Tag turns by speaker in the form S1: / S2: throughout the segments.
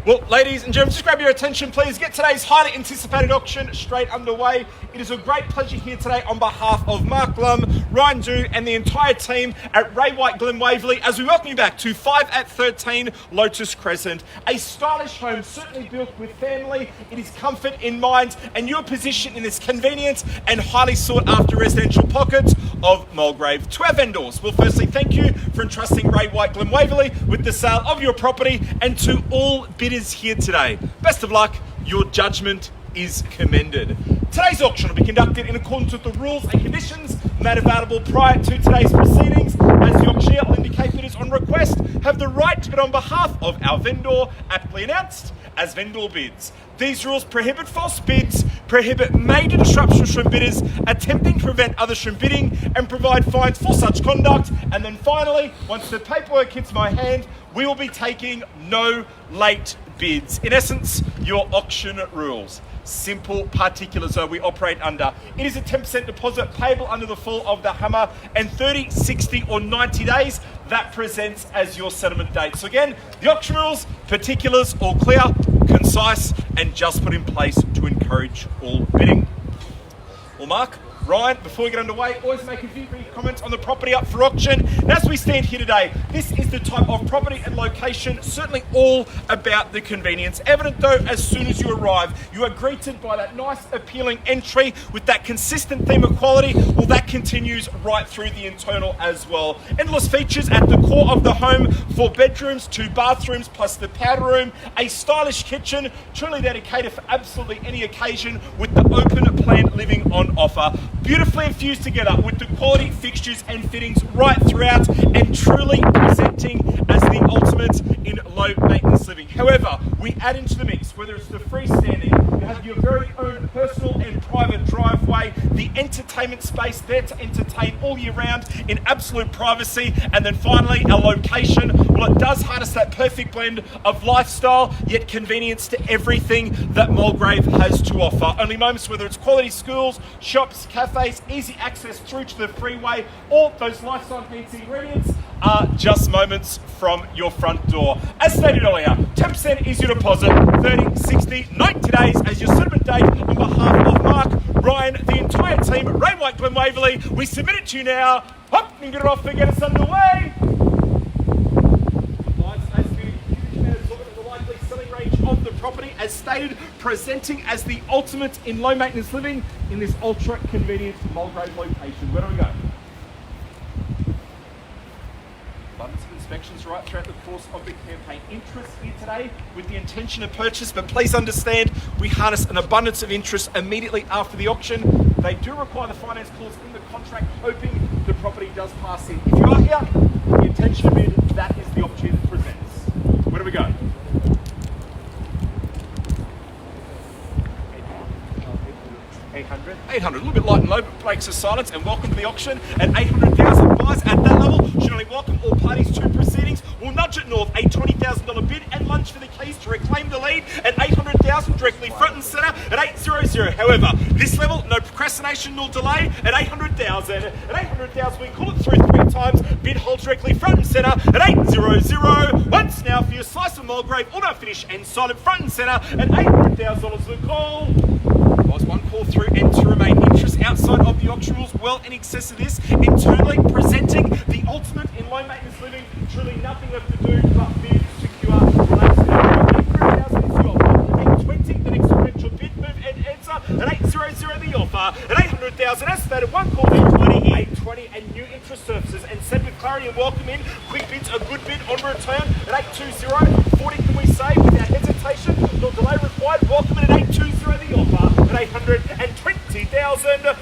S1: Well, ladies and gentlemen, just grab your attention, please. Get today's highly anticipated auction straight underway. It is a great pleasure here today on behalf of Mark Blum, Ryan Dew, and the entire team at Ray White Glen Waverley as we welcome you back to 5 at 13 Lotus Crescent. A stylish home, certainly built with family. It is comfort in mind, and you're positioned in this convenient and highly sought after residential pocket of Mulgrave. To our vendors, we'll firstly thank you for entrusting Ray White Glen Waverley with the sale of your property, and to all bidders here today, best of luck. Your judgment is commended. Today's auction will be conducted in accordance with the rules and conditions made available prior to today's proceedings, as the auctioneer will indicate bidders on request have the right to bid on behalf of our vendor, aptly announced as vendor bids. These rules prohibit false bids, prohibit major disruptions from bidders attempting to prevent others from bidding, and provide fines for such conduct. And then finally, once the paperwork hits my hand, we will be taking no late bids. In essence, your auction rules. Simple particulars though we operate under. It is a 10% deposit payable under the fall of the hammer, and 30, 60 or 90 days that presents as your settlement date. So again, the auction rules, particulars, all clear, concise, and just put in place to encourage all bidding. Well, Mark, Ryan, before we get underway, always make a few brief comments on the property up for auction. And as we stand here today, this is the type of property and location, certainly all about the convenience. Evident though, as soon as you arrive, you are greeted by that nice, appealing entry with that consistent theme of quality. Well, that continues right through the internal as well. Endless features at the core of the home, 4 bedrooms, 2 bathrooms, plus the powder room, a stylish kitchen, truly dedicated for absolutely any occasion with the open plan living on offer. Beautifully infused together with the quality fixtures and fittings right throughout, and truly presenting as the ultimate in low maintenance living. However, we add into the mix, whether it's the freestanding, you have your very own personal and private driveway, the entertainment space there to entertain all year round in absolute privacy, and then finally our location. Well, it does harness that perfect blend of lifestyle yet convenience to everything that Mulgrave has to offer. Only moments, whether it's quality schools, shops, cafes, easy access through to the freeway, all those lifestyle enhancing ingredients are just moments from your front door. As stated earlier, 10% is your deposit, 30, 60, 90 days as your settlement date. On behalf of Mark, Ryan, the entire team at Ray White Glen Waverley, we submit it to you now. Hop and get it off and get us underway. Of the property, as stated, presenting as the ultimate in low maintenance living in this ultra convenient Mulgrave location. Where do we go? Abundance of inspections right throughout the course of the campaign. Interest here today with the intention of purchase, but please understand we harness an abundance of interest immediately after the auction. They do require the finance clause in the contract, hoping the property does pass in. If you are here, the intention to bid, that is the opportunity that presents. Where do we go? 800, a little bit light and low, but breaks the silence, and welcome to the auction at 800,000. Buyers at that level should only welcome all parties to proceedings. We'll nudge it north, a $20,000 bid and lunge for the keys to reclaim the lead at 800,000, directly front and centre at 800. However, this level, no procrastination nor delay at 800,000. At 800,000, we call it through 3 times, bid holds directly front and centre at 800. Once now for your slice of Mulgrave, all not finish and silent front and centre at $800,000 the call. Was one call through and to remain interest outside of the auction rules, well in excess of this, internally presenting the ultimate in low maintenance living. Truly nothing left to do but bid, secure, relax, and 800,000 is the offer. 820, the next sequential bid, move and answer at 800 the offer. At 800,000, as stated, one call through 820, and new interest surfaces and send with clarity and welcome in. Quick bids, a good bid on return at 820. 40 can we say without hesitation, no delay required. Welcome in at 820 the offer. At 820,000.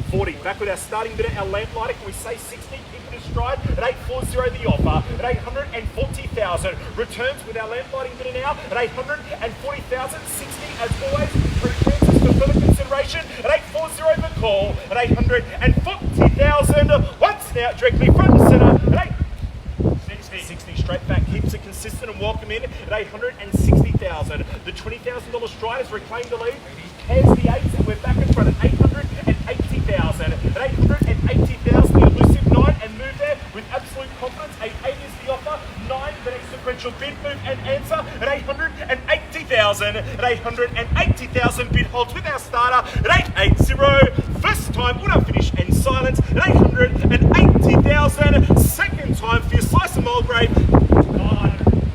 S1: 40. Back with our starting bidder, our lamplighter. Can we say 60? Keep it in stride. At 840 the offer. At 840,000. Returns with our lamplighting bidder now. At 840,000. 60 as always. Pre-transfers for further consideration. At 840 the call. At 840,000. Once now directly front and centre. At 60 straight back, keeps it consistent and welcome in at 860,000. The $20,000 stride has reclaimed the lead. Pairs the 8s and we're back in front at 880,000. At 880,000, the elusive 9 and move there with absolute confidence. 880 is the offer. 9 the next sequence. sequential bid, move and answer at 880,000. At 880,000, bid holds with our starter at 880. First time, winner finish and silence at 880,000. Second time for your slice of Mulgrave.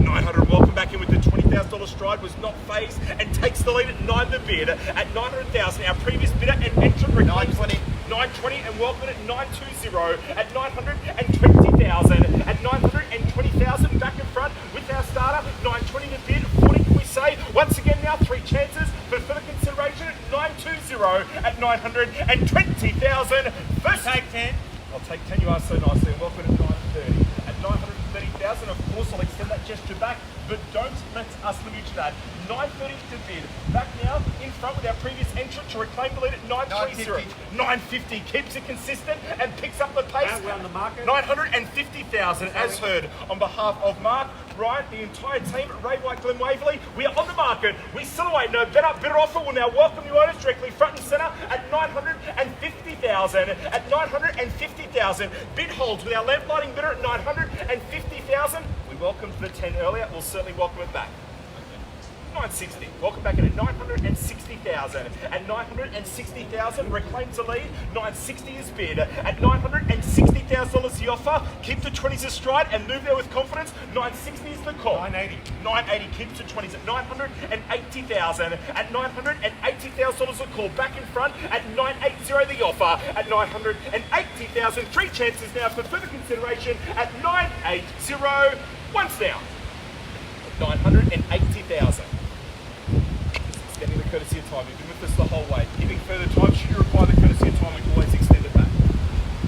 S1: 900. Welcome back in with the $20,000 stride. Was not phased and takes the lead at 9 the bid at 900,000. Our previous bidder and entrant reclaims 920 and welcome at 920 at 920,000. At 920,000 back in front with our starter 920 to bid. 40 can we say? Once again now 3 chances for further consideration at 920 at 920,000. First take 10. I'll take 10. You are so nicely and welcome at 930 at 930,000. Of course, I'll extend that gesture back, but don't let us limit you to that. 930 to bid. Back now in front with our previous entrant to reclaim the lead at 920. 950 keeps it consistent and picks up the pace.
S2: We're on the market.
S1: 950,000 as heard on behalf of Mark, Ryan, the entire team at Ray White Glen Waverley. We are on the market. We still await no better offer. Will now welcome you owners directly front and centre at 950,000. At 950,000, bid holds with our lamp lighting bidder at 950,000. We welcomed the 10 earlier. We'll certainly welcome it back. 960. Welcome back in at 960,000. At 960,000, reclaims the lead. 960 is bid. At $960,000 the offer. Keep the 20s astride and move there with confidence. 960 is the call. 980 keeps the 20s at 980,000. At $980,000 a call. Back in front at 980 the offer. At 980,000, 3 chances now for further consideration at 980. Once down. 980,000. Extending the courtesy of time. You've been with us the whole way. Giving further time, should you require the courtesy of time, we can always extend it back.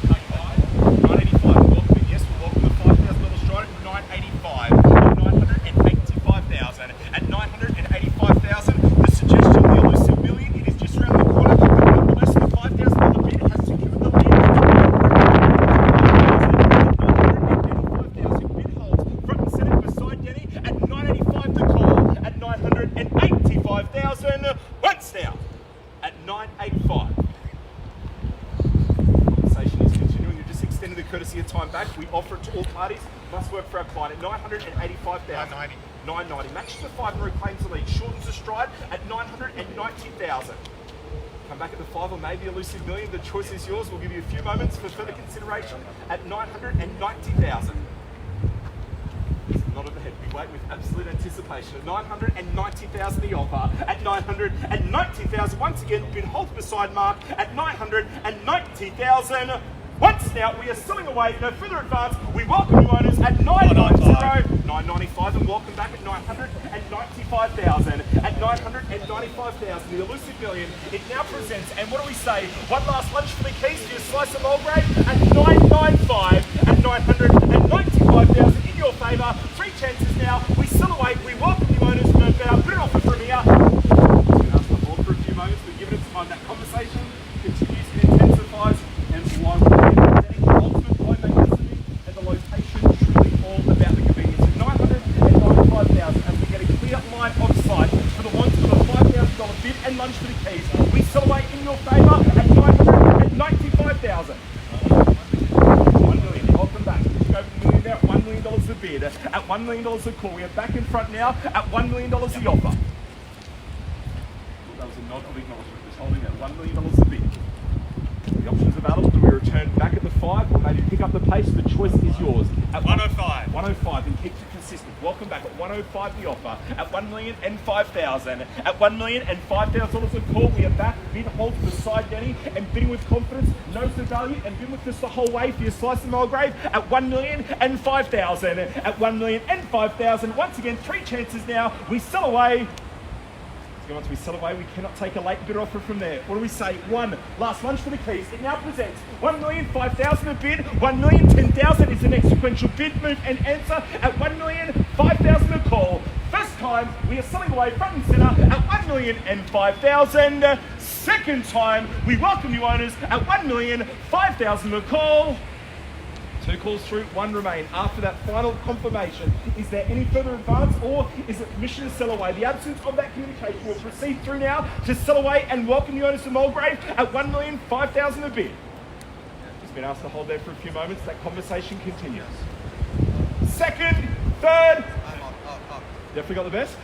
S1: 985. Welcome in. Yes, we'll welcome the $5,000 stride at 985. At 985,000. At 985,000, the suggestion, the elusive million, it is just around the corner. But nonetheless, the $5,000 bid has secured the lead. 985,000 bid holds front and centre beside Denny at 985 the call. At 985,000 once now at 985. Conversation is continuing. You're just extending the courtesy of time back. We offer it to all parties. Must work for our client at 985,000. 990 matches the 5 and reclaims the lead. Shortens the stride at 990,000. Come back at the 5 or maybe elusive million. The choice is yours. We'll give you a few moments for further consideration at 990,000. Not at the head. We wait with absolute anticipation. At 990,000 the offer. At 990,000 once again, bid holds beside Mark at 990,000. Once now, we are selling away. No further advance. We welcome you owners at 990, 995, and welcome back at 995,000. At 995,000, the elusive million. It now presents. And what do we say? One last lunch for the keys for your slice of Mulgrave at 995. At 995,000 in your favour. 3 chances now. We sell away. We welcome you owners. No better. Put it off from here. Ask the board for a few moments. We've given it time. That conversation continues and intensifies. And why we're presenting the ultimate high magnicity and the location truly all about the convenience. At 995,000 as we get a clear line of sight for the ones for the $5,000 bid and lunch for the keys. We sell away in your favour at 995,000. 1 million. Welcome back. Go for the million now at $1 million the bid. At $1 million the call. We are back in front now at $1 million the offer. That was a nod of acknowledgement. Just holding at $1 million the bid. The options available. Do we return back at the 5 or maybe pick up the pace? The choice is yours. At
S2: 105.
S1: 105 and keep it consistent. Welcome back at 105 the offer. At 1,005,000. At $1,005,000 a call. We are back. Bid holds beside Denny and bidding with confidence. Knows the value and been with us the whole way for your slice of Mulgrave at 1,005,000. At 1,005,000. Once again, 3 chances now. We sell away. Once we sell away, we cannot take a late bid offer from there. What do we say? 1 last lunch for the keys. It now presents 1,005,000 a bid. 1,010,000 is the next sequential bid, move and answer at 1,005,000 a call. First time we are selling away front and centre at 1,005,000. Second time we welcome you owners at 1,005,000 a call. 2 calls through, 1 remain. After that final confirmation, is there any further advance or is it permission to sell away? The absence of that communication will proceed through now to sell away and welcome you owners to Mulgrave at 1,005,000 a bid. Just been asked to hold there for a few moments. That conversation continues. Second, third, Definitely got the best.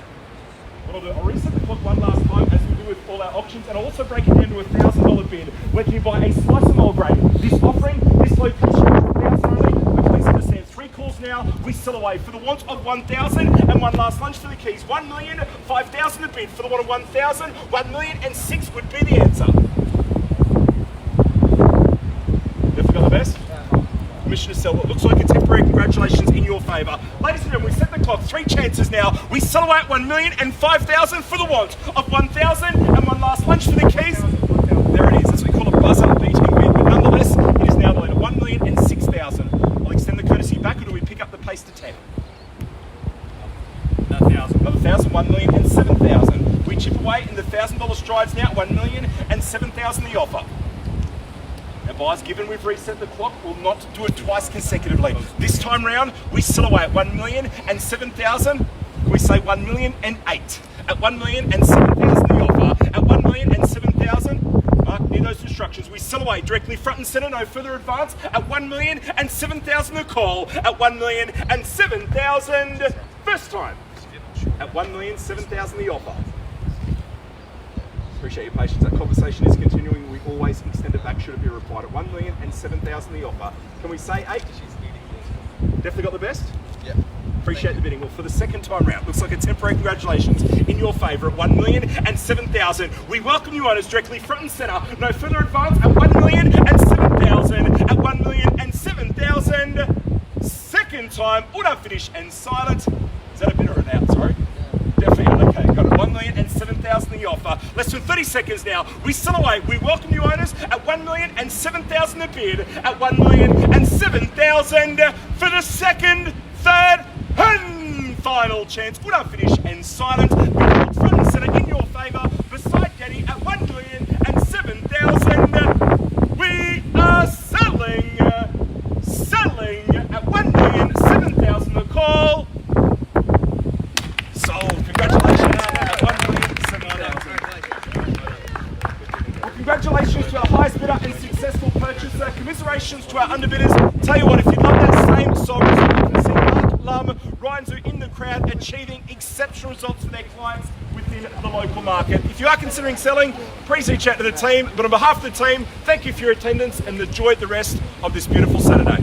S1: What I'll do, I'll reset the clock one last time as we do with all our auctions, and I'll also break it down to a $1,000 bid. Whether you buy a slice of Mulgrave, this offering, this location, $1,000 only, but please understand, 3 calls now, we sell away. For the want of 1,000, and one last lunch for the keys. 1,000,000, 5,000 a bid. For the want of 1,000, 1,000,006 would be the answer. Definitely got the best. Permission to sell what looks like a temporary congratulations in your favour. Ladies and gentlemen, we set the clock, 3 chances now. We sell away at 1,000,000 and 5,000 for the want of 1,000, and one last lunch for the keys. There it is. That's what we call a buzzer beating bid, but nonetheless, it is now the leader. 1,000,000 and 6,000. I'll extend the courtesy back, or do we pick up the pace to 10? 1,000. Another 1,000, 1,000,000 and 7,000. We chip away in the $1,000 strides now. 1,000,000 and 7,000 the offer. Now, buyers, given we've reset the clock, we'll not do it twice consecutively. This time round, we sell away at 1,000,000 and 7,000. We say 1,000,000 and 8. At 1,000,000 and 7,000 the offer. At 1,000,000 and 7,000. Mark, near those instructions. We sell away directly front and centre, no further advance. At 1,000,000 and 7,000 the call. At 1,000,000 and 7,000 first time. At 1,000,000, 7,000 the offer. Appreciate your patience. That conversation is continuing. We always extend it back should it be required. At 1,000,000 and 7,000 the offer. Can we say 8? Definitely got the best?
S2: Yeah.
S1: Appreciate the bidding. Well, for the second time round, looks like a temporary congratulations in your favour at 1,000,000 and 7,000. We welcome you owners directly front and centre. No further advance at 1,000,000 and 7,000. At 1,000,000 and 7,000. Second time, auto finish and silent. Is that a bid or an out? Sorry. Definitely, okay, got it. 1,000,000 and 7,000 the offer. Less than 30 seconds now. We sell away. We welcome you owners at 1,000,000 and 7,000 a bid. At 1,000,000 and 7,000 for the second, third, and final chance. Auto finish and silent. We hold front and centre in your favour. Beside Getty at 1,000,000 and 7,000. We are selling at 1,000,000, 7,000 the call. Sold. Congratulations at 1,000,000, 7,000. Well, congratulations to our highest bidder and successful purchaser. Commiserations to our underbidders. Tell you what, if you'd love that same song result, you can see Mark Lum, Ryan Zoo in the crowd achieving exceptional results for their clients within the local market. If you are considering selling, please reach out to the team. But on behalf of the team, thank you for your attendance and enjoy the rest of this beautiful Saturday.